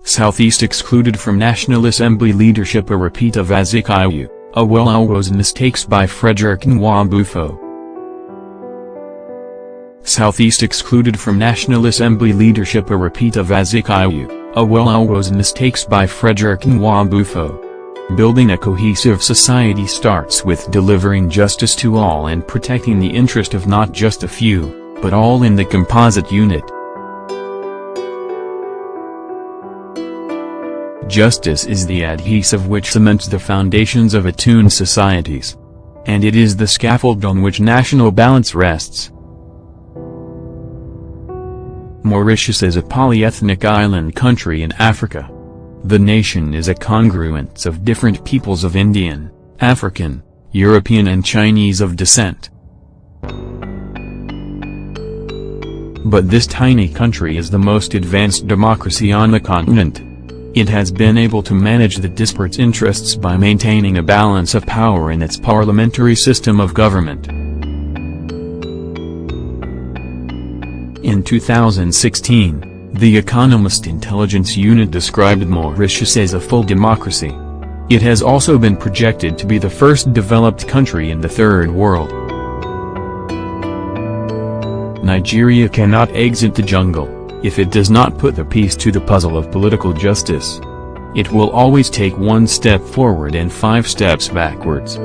Southeast excluded from National Assembly leadership. A repeat of Azikiwe, Awolowo's mistakes by Frederick Nwabufo. Southeast excluded from National Assembly leadership. A repeat of Azikiwe, Awolowo's mistakes by Frederick Nwabufo. Building a cohesive society starts with delivering justice to all and protecting the interest of not just a few, but all in the composite unit. Justice is the adhesive which cements the foundations of attuned societies. And it is the scaffold on which national balance rests. Mauritius is a polyethnic island country in Africa. The nation is a congruence of different peoples of Indian, African, European and Chinese of descent. But this tiny country is the most advanced democracy on the continent. It has been able to manage the disparate interests by maintaining a balance of power in its parliamentary system of government. In 2016, The Economist Intelligence Unit described Mauritius as a full democracy. It has also been projected to be the first developed country in the Third World. Nigeria cannot exit the jungle if it does not put the piece to the puzzle of political justice. It will always take one step forward and 5 steps backwards.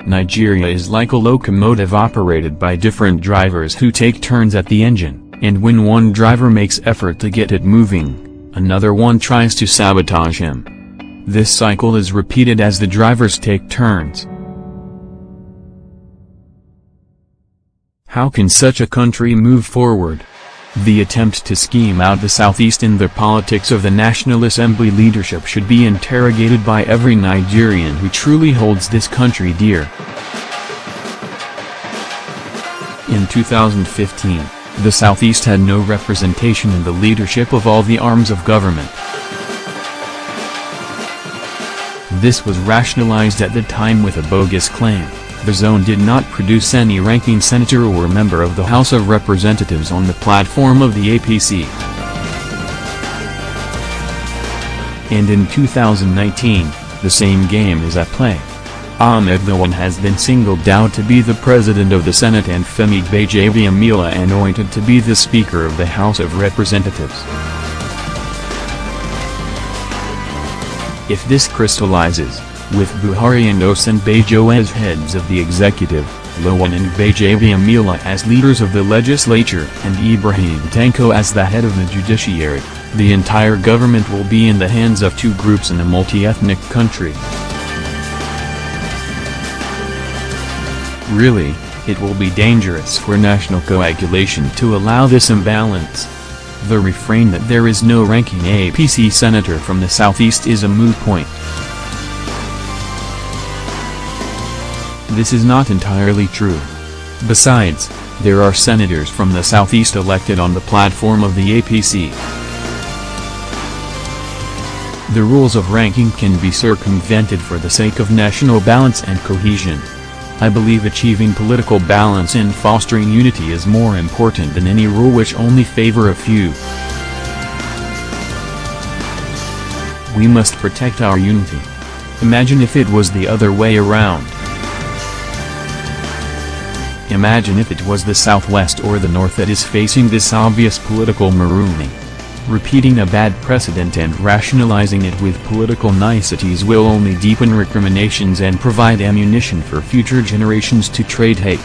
Nigeria is like a locomotive operated by different drivers who take turns at the engine, and when one driver makes effort to get it moving, another one tries to sabotage him. This cycle is repeated as the drivers take turns. How can such a country move forward? The attempt to scheme out the Southeast in the politics of the National Assembly leadership should be interrogated by every Nigerian who truly holds this country dear. In 2015, the Southeast had no representation in the leadership of all the arms of government. This was rationalized at the time with a bogus claim. The zone did not produce any ranking senator or member of the House of Representatives on the platform of the APC. And in 2019, the same game is at play. Ahmed Lawan has been singled out to be the President of the Senate and Femi Gbajabiamila anointed to be the Speaker of the House of Representatives. If this crystallizes, with Buhari and Osinbajo as heads of the executive, Lawan and Gbajabiamila as leaders of the legislature, and Ibrahim Tanko as the head of the judiciary, the entire government will be in the hands of 2 groups in a multi-ethnic country. Really, it will be dangerous for national coagulation to allow this imbalance. The refrain that there is no ranking APC senator from the Southeast is a moot point. This is not entirely true. Besides, there are senators from the Southeast elected on the platform of the APC. The rules of ranking can be circumvented for the sake of national balance and cohesion. I believe achieving political balance and fostering unity is more important than any rule which only favor a few. We must protect our unity. Imagine if it was the other way around. Imagine if it was the Southwest or the North that is facing this obvious political marooning. Repeating a bad precedent and rationalizing it with political niceties will only deepen recriminations and provide ammunition for future generations to trade hate.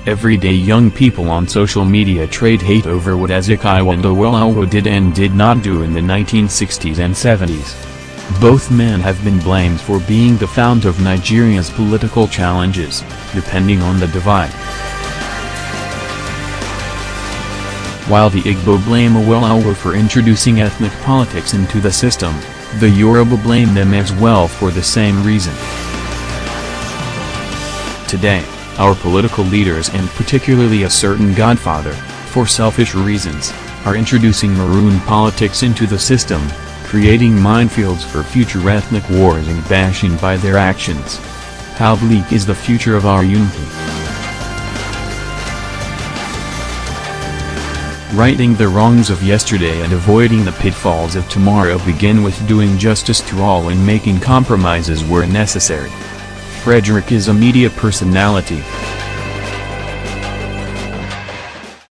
Everyday young people on social media trade hate over what Azikiwe and Awolowo did and did not do in the 1960s and 70s. Both men have been blamed for being the fount of Nigeria's political challenges, depending on the divide. While the Igbo blame Awolowo for introducing ethnic politics into the system, the Yoruba blame them as well for the same reason. Today, our political leaders and particularly a certain godfather, for selfish reasons, are introducing maroon politics into the system, creating minefields for future ethnic wars and bashing by their actions. How bleak is the future of our unity? Righting the wrongs of yesterday and avoiding the pitfalls of tomorrow begin with doing justice to all and making compromises where necessary. Frederick is a media personality.